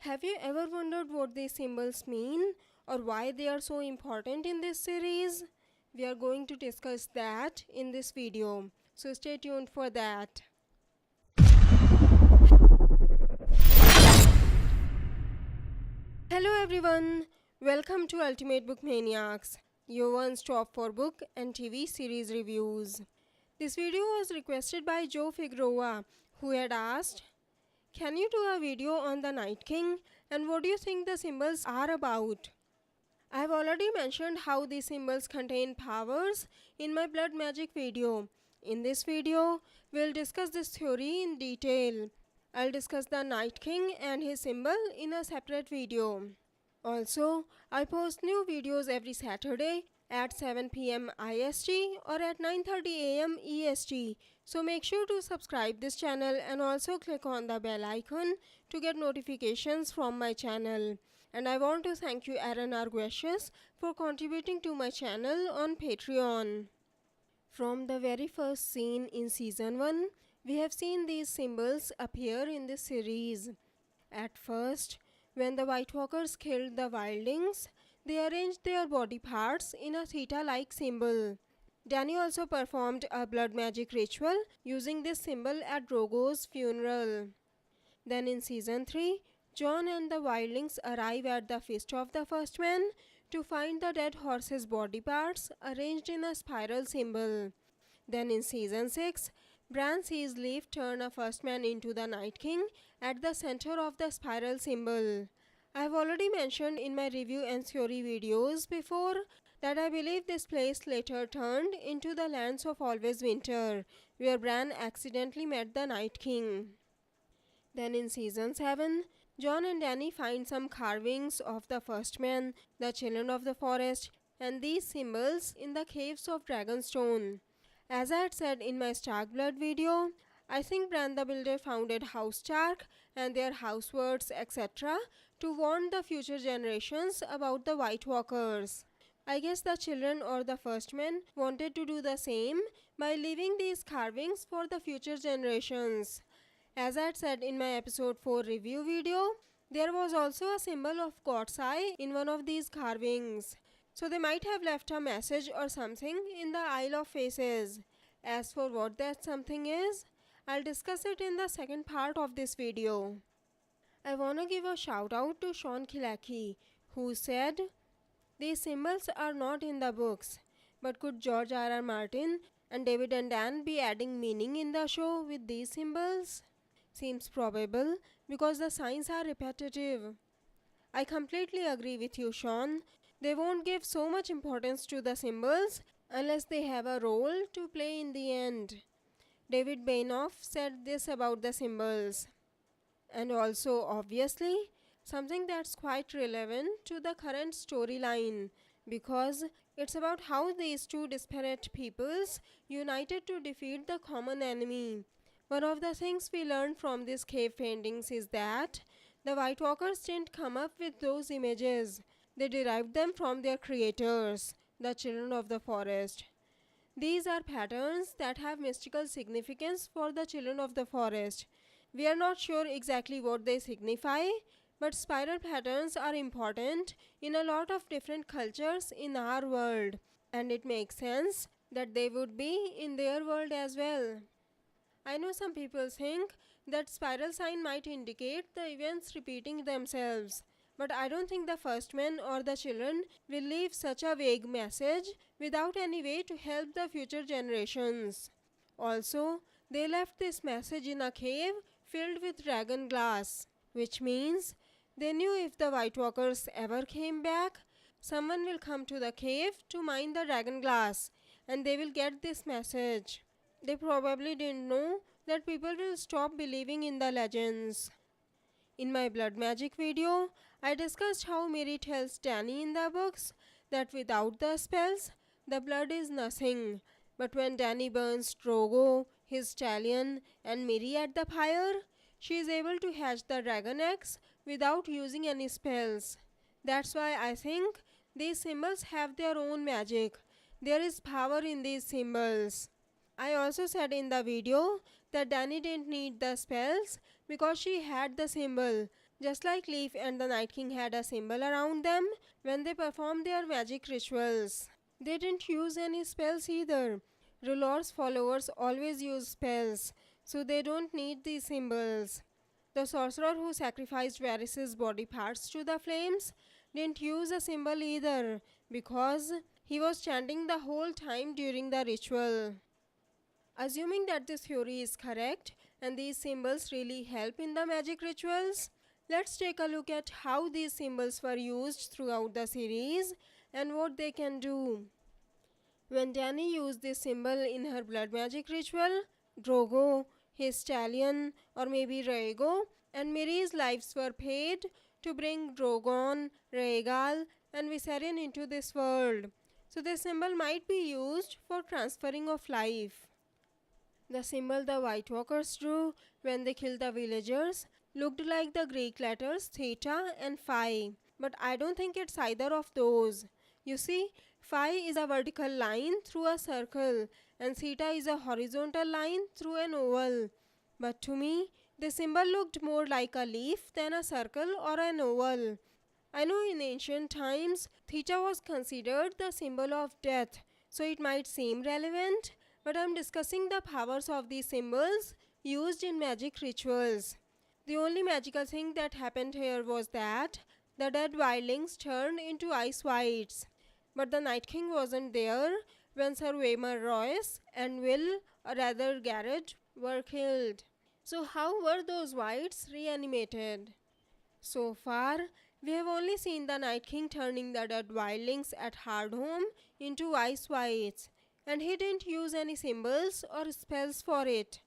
Have you ever wondered what these symbols mean or why they are so important in this series? We are going to discuss that in this video, so stay tuned for that. Hello everyone, welcome to Ultimate Book Maniacs, your one stop for book and TV series reviews. This video was requested by Joe Figueroa, who had asked, "Can you do a video on the Night King and what do you think the symbols are about?" I have already mentioned how these symbols contain powers in my blood magic video. In this video, we'll discuss this theory in detail. I'll discuss the Night King and his symbol in a separate video. Also, I post new videos every Saturday at 7 p.m. IST or at 9:30 a.m. EST. So make sure to subscribe this channel and also click on the bell icon to get notifications from my channel. And I want to thank you Aaron Arguelles for contributing to my channel on Patreon. From the very first scene in season 1, we have seen these symbols appear in this series. At first, when the White Walkers killed the wildlings, they arranged their body parts in a theta-like symbol. Dany also performed a blood magic ritual using this symbol at Drogo's funeral. Then in season 3, Jon and the wildlings arrive at the Feast of the First Man to find the dead horse's body parts arranged in a spiral symbol. Then in season 6, Bran sees Leaf turn a First Man into the Night King at the center of the spiral symbol. I have already mentioned in my review and theory videos before that I believe this place later turned into the Lands of Always Winter, where Bran accidentally met the Night King. Then in season 7, Jon and Dany find some carvings of the First Man, the Children of the Forest, and these symbols in the caves of Dragonstone. As I had said in my Starkblood video, I think Bran the Builder founded House Stark and their house words etc. to warn the future generations about the White Walkers. I guess the children or the First Men wanted to do the same by leaving these carvings for the future generations. As I had said in my episode 4 review video, there was also a symbol of God's eye in one of these carvings. So they might have left a message or something in the Isle of Faces. As for what that something is, I'll discuss it in the second part of this video. I wanna give a shout out to Sean Kilaki, who said, "These symbols are not in the books, but could George R.R. Martin and David and Dan be adding meaning in the show with these symbols? Seems probable because the signs are repetitive." I completely agree with you, Sean. They won't give so much importance to the symbols unless they have a role to play in the end. David Bainoff said this about the symbols. And also, obviously, something that's quite relevant to the current storyline because it's about how these two disparate peoples united to defeat the common enemy. One of the things we learned from these cave paintings is that the White Walkers didn't come up with those images. They derived them from their creators, the Children of the Forest. These are patterns that have mystical significance for the Children of the Forest. We are not sure exactly what they signify, but spiral patterns are important in a lot of different cultures in our world, and it makes sense that they would be in their world as well. I know some people think that spiral sign might indicate the events repeating themselves, but I don't think the First Men or the children will leave such a vague message without any way to help the future generations. Also, they left this message in a cave filled with dragon glass, which means they knew if the White Walkers ever came back, someone will come to the cave to mine the dragon glass and they will get this message. They probably didn't know that people will stop believing in the legends. In my blood magic video, I discussed how Miri tells Dany in the books that without the spells, the blood is nothing. But when Dany burns Drogo, his stallion, and Miri at the pyre, she is able to hatch the dragon eggs without using any spells. That's why I think these symbols have their own magic. There is power in these symbols. I also said in the video that Dany didn't need the spells because she had the symbol. Just like Leaf and the Night King had a symbol around them when they performed their magic rituals. They didn't use any spells either. Rulor's followers always use spells, so they don't need these symbols. The sorcerer who sacrificed Varys' body parts to the flames didn't use a symbol either because he was chanting the whole time during the ritual. Assuming that this theory is correct and these symbols really help in the magic rituals, let's take a look at how these symbols were used throughout the series and what they can do. When Dany used this symbol in her blood magic ritual, Drogo, his stallion, or maybe Rhaego, and Miri's lives were paid to bring Drogon, Rhaegal, and Viserion into this world. So this symbol might be used for transferring of life. The symbol the White Walkers drew when they killed the villagers looked like the Greek letters theta and phi, but I don't think it's either of those. You see, phi is a vertical line through a circle and theta is a horizontal line through an oval. But to me, the symbol looked more like a leaf than a circle or an oval. I know in ancient times, theta was considered the symbol of death, so it might seem relevant, but I'm discussing the powers of these symbols used in magic rituals. The only magical thing that happened here was that the dead wildlings turned into ice wights. But the Night King wasn't there when Sir Waymar Royce and Will, or rather Garrett, were killed. So how were those wights reanimated? So far, we have only seen the Night King turning the dead wildlings at Hardhome into ice wights, and he didn't use any symbols or spells for it.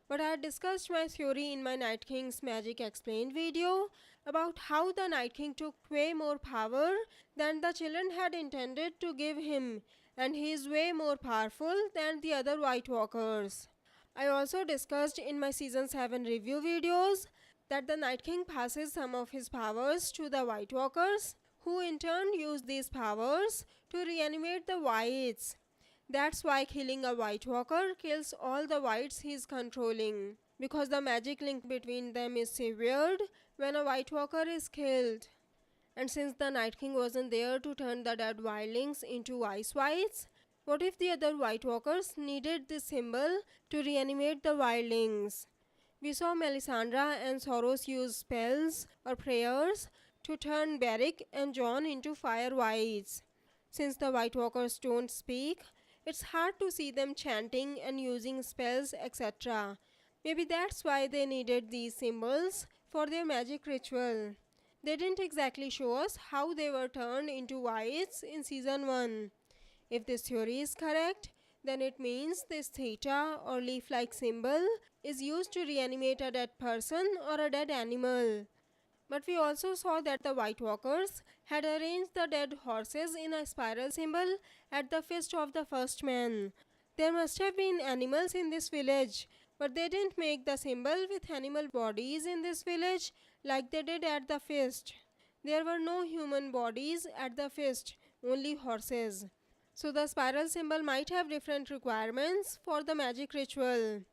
But I discussed my theory in my Night King's Magic Explained video about how the Night King took way more power than the children had intended to give him, and he is way more powerful than the other White Walkers. I also discussed in my Season 7 review videos that the Night King passes some of his powers to the White Walkers, who in turn use these powers to reanimate the Whites. That's why killing a White Walker kills all the Whites he is controlling, because the magic link between them is severed when a White Walker is killed. And since the Night King wasn't there to turn the dead wildlings into ice wights, what if the other White Walkers needed this symbol to reanimate the wildlings? We saw Melisandre and Soros use spells or prayers to turn Beric and Jon into fire wights. Since the White Walkers don't speak, it's hard to see them chanting and using spells, etc. Maybe that's why they needed these symbols for their magic ritual. They didn't exactly show us how they were turned into wights in Season 1. If this theory is correct, then it means this theta or leaf-like symbol is used to reanimate a dead person or a dead animal. But we also saw that the White Walkers had arranged the dead horses in a spiral symbol at the feast of the first man. There must have been animals in this village, but they didn't make the symbol with animal bodies in this village like they did at the feast. There were no human bodies at the feast, only horses. So the spiral symbol might have different requirements for the magic ritual.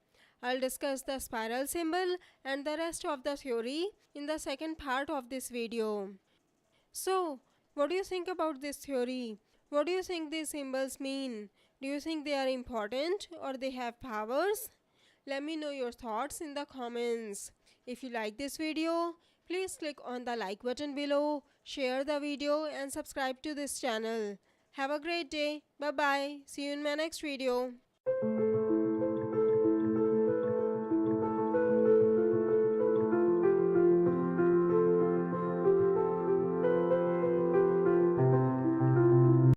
I'll discuss the spiral symbol and the rest of the theory in the second part of this video. So, what do you think about this theory? What do you think these symbols mean? Do you think they are important or they have powers? Let me know your thoughts in the comments. If you like this video, please click on the like button below, share the video and subscribe to this channel. Have a great day. Bye bye. See you in my next video.